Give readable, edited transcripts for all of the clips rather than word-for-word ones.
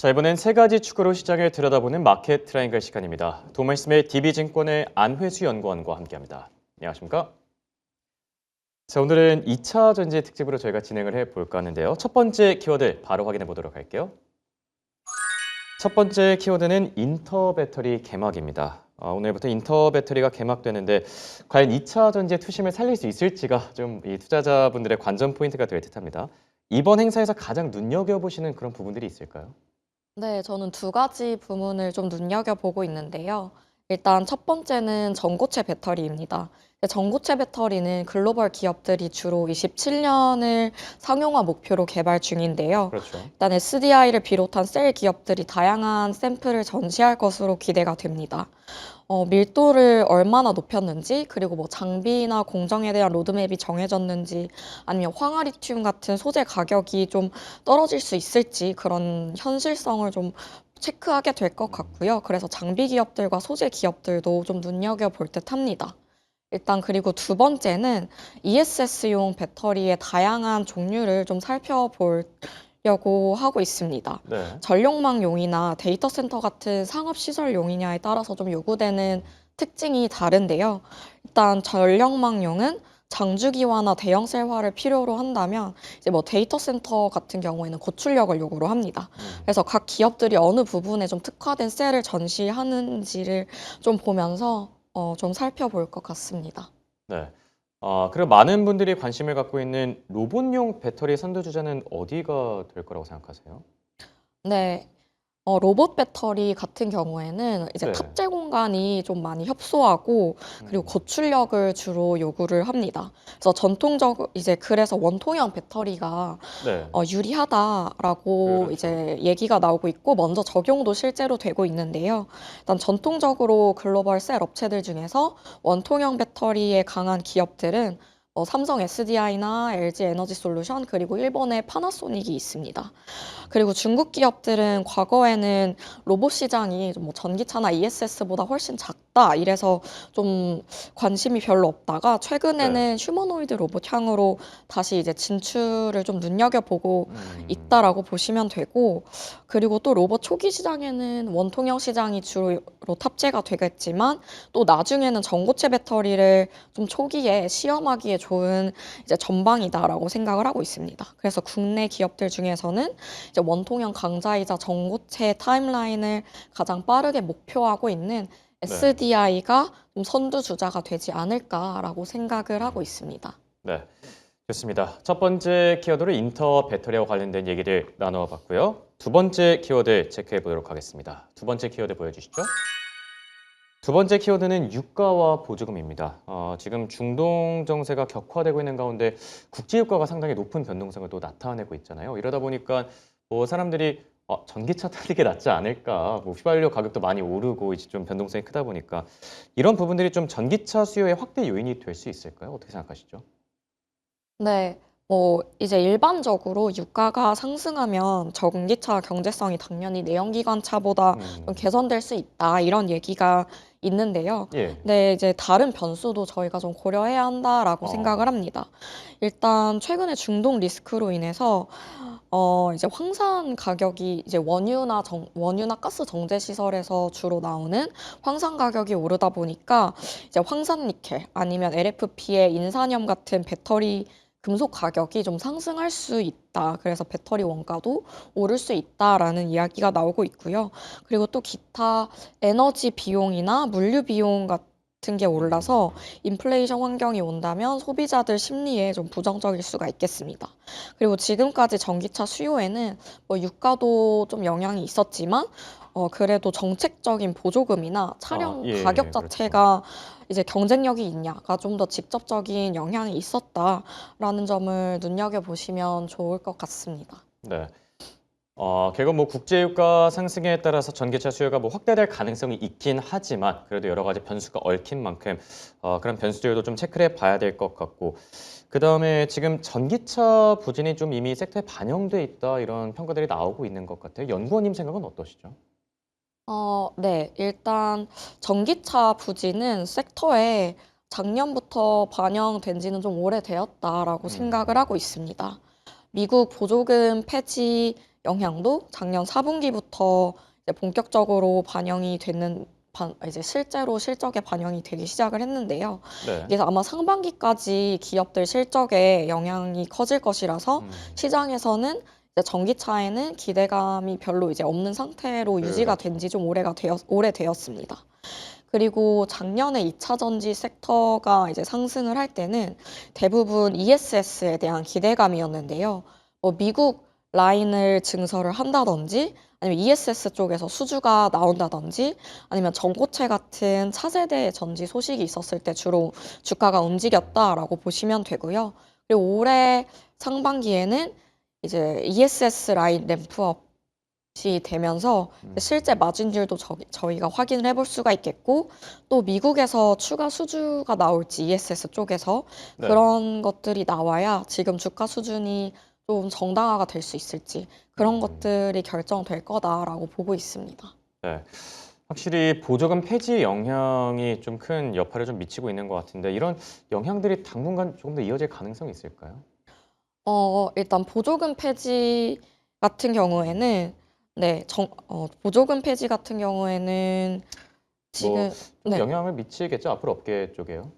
자, 이번엔 세 가지 축으로 시장을 들여다보는 마켓 트라이앵글 시간입니다. 도말씀의 DB증권의 안회수 연구원과 함께합니다. 안녕하십니까? 자, 오늘은 2차 전지 특집으로 저희가 진행을 해볼까 하는데요. 첫 번째 키워드 바로 확인해 보도록 할게요. 첫 번째 키워드는 인터 배터리 개막입니다. 오늘부터 인터 배터리가 개막되는데 과연 2차 전지의 투심을 살릴 수 있을지가 좀 이 투자자분들의 관전 포인트가 될 듯합니다. 이번 행사에서 가장 눈여겨보시는 그런 부분들이 있을까요? 네, 저는 두 가지 부문을 좀 눈여겨보고 있는데요. 일단 첫 번째는 전고체 배터리입니다. 전고체 배터리는 글로벌 기업들이 주로 27년을 상용화 목표로 개발 중인데요. 그렇죠. 일단 SDI를 비롯한 셀 기업들이 다양한 샘플을 전시할 것으로 기대가 됩니다. 밀도를 얼마나 높였는지, 그리고 뭐 장비나 공정에 대한 로드맵이 정해졌는지, 아니면 황화리튬 같은 소재 가격이 좀 떨어질 수 있을지 그런 현실성을 좀 체크하게 될 것 같고요. 그래서 장비 기업들과 소재 기업들도 좀 눈여겨볼 듯합니다. 일단 그리고 두 번째는 ESS용 배터리의 다양한 종류를 좀 살펴보려고 하고 있습니다. 네. 전력망용이나 데이터 센터 같은 상업 시설용이냐에 따라서 좀 요구되는 특징이 다른데요. 일단 전력망용은 장주기화나 대형 셀화를 필요로 한다면 이제 뭐 데이터 센터 같은 경우에는 고출력을 요구로 합니다. 그래서 각 기업들이 어느 부분에 좀 특화된 셀을 전시하는지를 좀 보면서 좀 살펴볼 것 같습니다. 네. 그리고 많은 분들이 관심을 갖고 있는 로봇용 배터리 선두주자는 어디가 될 거라고 생각하세요? 네. 로봇 배터리 같은 경우에는 이제 네. 탑재 공간이 좀 많이 협소하고 그리고 음. 고출력을 주로 요구를 합니다. 그래서 이제 그래서 원통형 배터리가 네. 유리하다라고 그렇죠. 이제 얘기가 나오고 있고 먼저 적용도 실제로 되고 있는데요. 일단 전통적으로 글로벌 셀 업체들 중에서 원통형 배터리에 강한 기업들은 삼성 SDI나 LG 에너지 솔루션 그리고 일본의 파나소닉이 있습니다. 그리고 중국 기업들은 과거에는 로봇 시장이 좀 뭐 전기차나 ESS보다 훨씬 작다 이래서 좀 관심이 별로 없다가 네. 최근에는 휴머노이드 로봇 향으로 다시 이제 진출을 좀 눈여겨보고 음. 있다라고 보시면 되고, 그리고 또 로봇 초기 시장에는 원통형 시장이 주로 탑재가 되겠지만 또 나중에는 전고체 배터리를 좀 초기에 시험하기에 좋은 이제 전방이다라고 생각을 하고 있습니다. 그래서 국내 기업들 중에서는 이제 원통형 강자이자 전고체 타임라인을 가장 빠르게 목표하고 있는 네. SDI가 좀 선두주자가 되지 않을까라고 생각을 하고 음. 있습니다. 네. 좋습니다. 첫 번째 키워드로 인터 배터리와 관련된 얘기를 나누어 봤고요. 두 번째 키워드 체크해 보도록 하겠습니다. 두 번째 키워드 보여주시죠. 두 번째 키워드는 유가와 보조금입니다. 지금 중동 정세가 격화되고 있는 가운데 국제 유가가 상당히 높은 변동성을 또 나타내고 있잖아요. 이러다 보니까 뭐 사람들이 전기차 타는 게 낫지 않을까? 뭐 휘발유 가격도 많이 오르고 이제 좀 변동성이 크다 보니까 이런 부분들이 좀 전기차 수요의 확대 요인이 될 수 있을까요? 어떻게 생각하시죠? 네. 이제 일반적으로 유가가 상승하면 전기차 경제성이 당연히 내연기관차보다 좀 음. 개선될 수 있다, 이런 얘기가 있는데요. 예. 근데 이제 다른 변수도 저희가 좀 고려해야 한다라고 생각을 어. 합니다. 일단 최근에 중동 리스크로 인해서 이제 황산 가격이 이제 원유나 가스 정제 시설에서 주로 나오는 황산 가격이 오르다 보니까 이제 황산 니켈 아니면 LFP의 인산염 같은 배터리 금속 가격이 좀 상승할 수 있다. 그래서 배터리 원가도 오를 수 있다라는 이야기가 나오고 있고요. 그리고 또 기타 에너지 비용이나 물류 비용 같은 게 올라서 음. 인플레이션 환경이 온다면 소비자들 심리에 좀 부정적일 수가 있겠습니다. 그리고 지금까지 전기차 수요에는 뭐 유가도 좀 영향이 있었지만 그래도 정책적인 보조금이나 차량 가격 예. 그렇죠. 자체가 이제 경쟁력이 있냐가 좀 더 직접적인 영향이 있었다라는 점을 눈여겨보시면 좋을 것 같습니다. 네. 결국 뭐 국제 유가 상승에 따라서 전기차 수요가 뭐 확대될 가능성이 있긴 하지만 그래도 여러 가지 변수가 얽힌 만큼 그런 변수들도 좀 체크를 해 봐야 될 것 같고 그다음에 지금 전기차 부진이 좀 이미 섹터에 반영돼 있다 이런 평가들이 나오고 있는 것 같아요. 연구원님 생각은 어떠시죠? 네. 일단 전기차 부진은 섹터에 작년부터 반영된 지는 좀 오래되었다라고 생각을 음. 하고 있습니다. 미국 보조금 폐지 영향도 작년 4분기부터 이제 본격적으로 반영이 되는 이제 실제로 실적에 반영이 되기 시작을 했는데요. 네. 이게 아마 상반기까지 기업들 실적에 영향이 커질 것이라서 시장에서는 이제 전기차에는 기대감이 별로 이제 없는 상태로 유지가 그렇죠. 된 지 좀 오래되었습니다. 그리고 작년에 2차 전지 섹터가 이제 상승을 할 때는 대부분 ESS에 대한 기대감이었는데요. 뭐 미국 라인을 증설을 한다든지 아니면 ESS 쪽에서 수주가 나온다든지 아니면 전고체 같은 차세대 전지 소식이 있었을 때 주로 주가가 움직였다라고 보시면 되고요. 그리고 올해 상반기에는 이제 ESS 라인 램프업이 되면서 실제 마진율도 저희가 확인을 해볼 수가 있겠고 또 미국에서 추가 수주가 나올지 ESS 쪽에서 네. 그런 것들이 나와야 지금 주가 수준이 좀 정당화가 될 수 있을지 그런 것들이 결정될 거다라고 보고 있습니다. 네. 확실히 보조금 폐지 영향이 좀 큰 여파를 좀 미치고 있는 것 같은데 이런 영향들이 당분간 조금 더 이어질 가능성이 있을까요? 일단 보조금 폐지 같은 경우에는 네, 보조금 폐지 같은 경우에는 뭐 지금 좀 네, 영향을 미치겠죠? 앞으로 업계 쪽에요?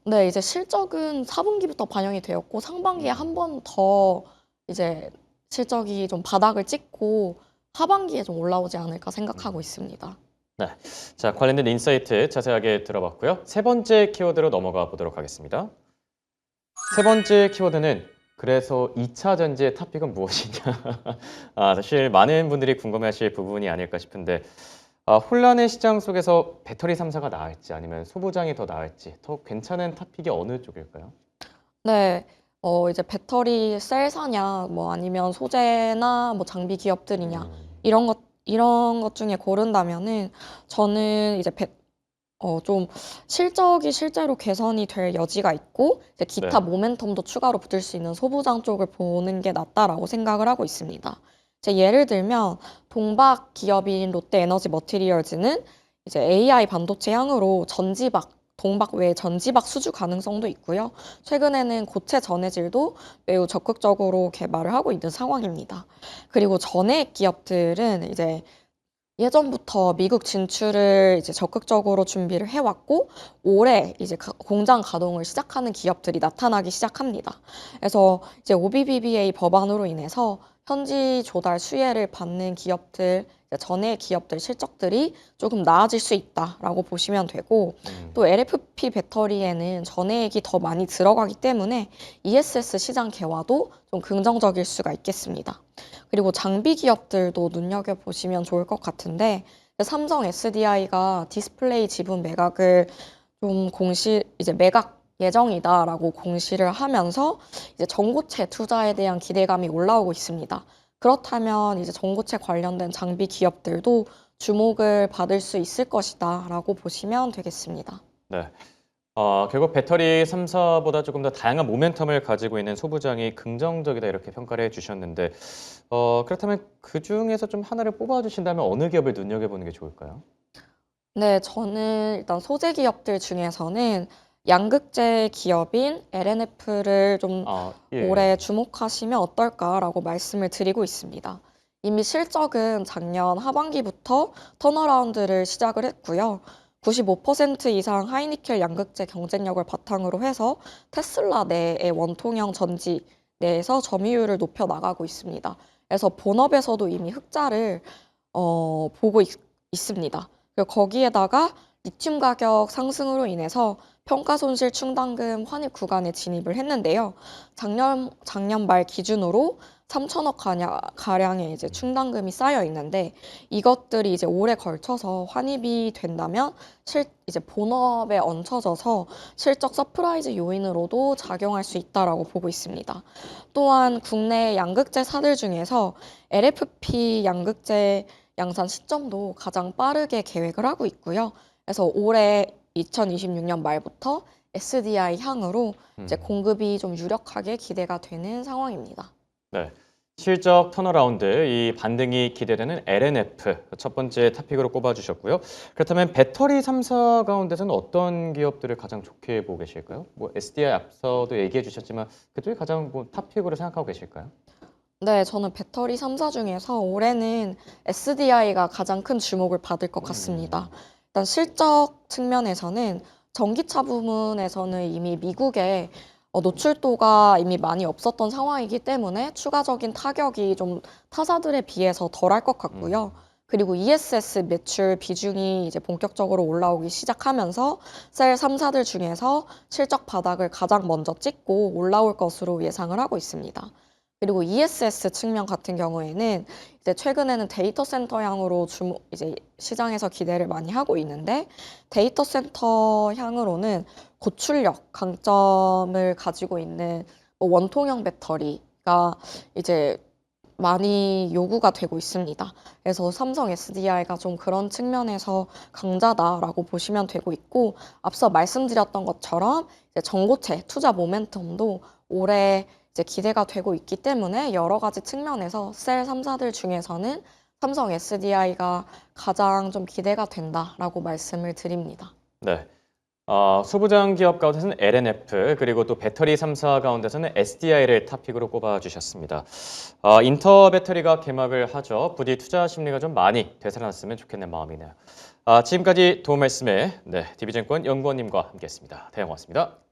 네, 이제 실적은 4분기부터 반영이 되었고 상반기에 한 번 더 이제 실적이 좀 바닥을 찍고 하반기에 좀 올라오지 않을까 생각하고 있습니다. 네. 자, 관련된 인사이트 자세하게 들어봤고요. 세 번째 키워드로 넘어가 보도록 하겠습니다. 세 번째 키워드는 그래서 2차 전지의 탑픽은 무엇이냐? 사실 많은 분들이 궁금해하실 부분이 아닐까 싶은데 혼란의 시장 속에서 배터리 3사가 나을지 아니면 소부장이 더 나을지 더 괜찮은 탑픽이 어느 쪽일까요? 네, 이제 배터리 셀 사냐, 뭐 아니면 소재나 뭐 장비 기업들이냐 이런 것 중에 고른다면은 저는 이제 좀 실적이 실제로 개선이 될 여지가 있고 이제 기타 네. 모멘텀도 추가로 붙을 수 있는 소부장 쪽을 보는 게 낫다라고 생각을 하고 있습니다. 이제 예를 들면 동박 기업인 롯데에너지 머티리얼즈는 이제 AI 반도체 향으로 동박 외에 전지박 수주 가능성도 있고요. 최근에는 고체 전해질도 매우 적극적으로 개발을 하고 있는 상황입니다. 그리고 전해액 기업들은 이제 예전부터 미국 진출을 이제 적극적으로 준비를 해왔고 올해 이제 공장 가동을 시작하는 기업들이 나타나기 시작합니다. 그래서 이제 OBBBA 법안으로 인해서 현지 조달 수혜를 받는 기업들, 이제 전해 기업들 실적들이 조금 나아질 수 있다라고 보시면 되고 또 LFP 배터리에는 전해액이 더 많이 들어가기 때문에 ESS 시장 개화도 좀 긍정적일 수가 있겠습니다. 그리고 장비 기업들도 눈여겨보시면 좋을 것 같은데 삼성 SDI가 디스플레이 지분 매각을 이제 매각 예정이다라고 공시를 하면서 이제 전고체 투자에 대한 기대감이 올라오고 있습니다. 그렇다면 이제 전고체 관련된 장비 기업들도 주목을 받을 수 있을 것이다라고 보시면 되겠습니다. 네. 결국 배터리 3사보다 조금 더 다양한 모멘텀을 가지고 있는 소부장이 긍정적이다 이렇게 평가를 해주셨는데 그렇다면 그중에서 좀 하나를 뽑아주신다면 어느 기업을 눈여겨보는 게 좋을까요? 네, 저는 일단 소재 기업들 중에서는 양극재 기업인 LNF를 좀 예. 올해 주목하시면 어떨까라고 말씀을 드리고 있습니다. 이미 실적은 작년 하반기부터 턴어라운드를 시작을 했고요. 95% 이상 하이니켈 양극재 경쟁력을 바탕으로 해서 테슬라 내의 원통형 전지 내에서 점유율을 높여 나가고 있습니다. 그래서 본업에서도 이미 흑자를 보고 있습니다. 그리고 거기에다가 리튬 가격 상승으로 인해서 평가 손실 충당금 환입 구간에 진입을 했는데요. 작년 말 기준으로 3천억 가량의 이제 충당금이 쌓여 있는데 이것들이 이제 올해 걸쳐서 환입이 된다면 이제 본업에 얹혀져서 실적 서프라이즈 요인으로도 작용할 수 있다라고 보고 있습니다. 또한 국내 양극재사들 중에서 LFP 양극재 양산 시점도 가장 빠르게 계획을 하고 있고요. 그래서 올해 2026년 말부터 SDI 향으로 이제 공급이 좀 유력하게 기대가 되는 상황입니다. 네. 실적 턴어라운드, 이 반등이 기대되는 LNF 첫 번째 탑픽으로 꼽아주셨고요. 그렇다면 배터리 3사 가운데서는 어떤 기업들을 가장 좋게 보고 계실까요? 뭐 SDI 앞서도 얘기해 주셨지만 그쪽이 가장 뭐 탑픽으로 생각하고 계실까요? 네, 저는 배터리 3사 중에서 올해는 SDI가 가장 큰 주목을 받을 것 같습니다. 일단 실적 측면에서는 전기차 부문에서는 이미 미국에 노출도가 이미 많이 없었던 상황이기 때문에 추가적인 타격이 좀 타사들에 비해서 덜할 것 같고요. 그리고 ESS 매출 비중이 이제 본격적으로 올라오기 시작하면서 셀 3사들 중에서 실적 바닥을 가장 먼저 찍고 올라올 것으로 예상을 하고 있습니다. 그리고 ESS 측면 같은 경우에는 이제 최근에는 데이터 센터 향으로 이제 시장에서 기대를 많이 하고 있는데 데이터 센터 향으로는 고출력 강점을 가지고 있는 뭐 원통형 배터리가 이제 많이 요구가 되고 있습니다. 그래서 삼성 SDI가 좀 그런 측면에서 강자다라고 보시면 되고 있고, 앞서 말씀드렸던 것처럼 이제 전고체 투자 모멘텀도 올해 이제 기대가 되고 있기 때문에 여러 가지 측면에서 셀 3사들 중에서는 삼성 SDI가 가장 좀 기대가 된다라고 말씀을 드립니다. 네. 소부장 기업 가운데서는 LNF 그리고 또 배터리 3사 가운데서는 SDI를 탑픽으로 꼽아주셨습니다. 인터 배터리가 개막을 하죠. 부디 투자 심리가 좀 많이 되살아났으면 좋겠는 마음이네요. 지금까지 도움 말씀에 DB증권 연구원님과 함께했습니다. 대형 고맙습니다.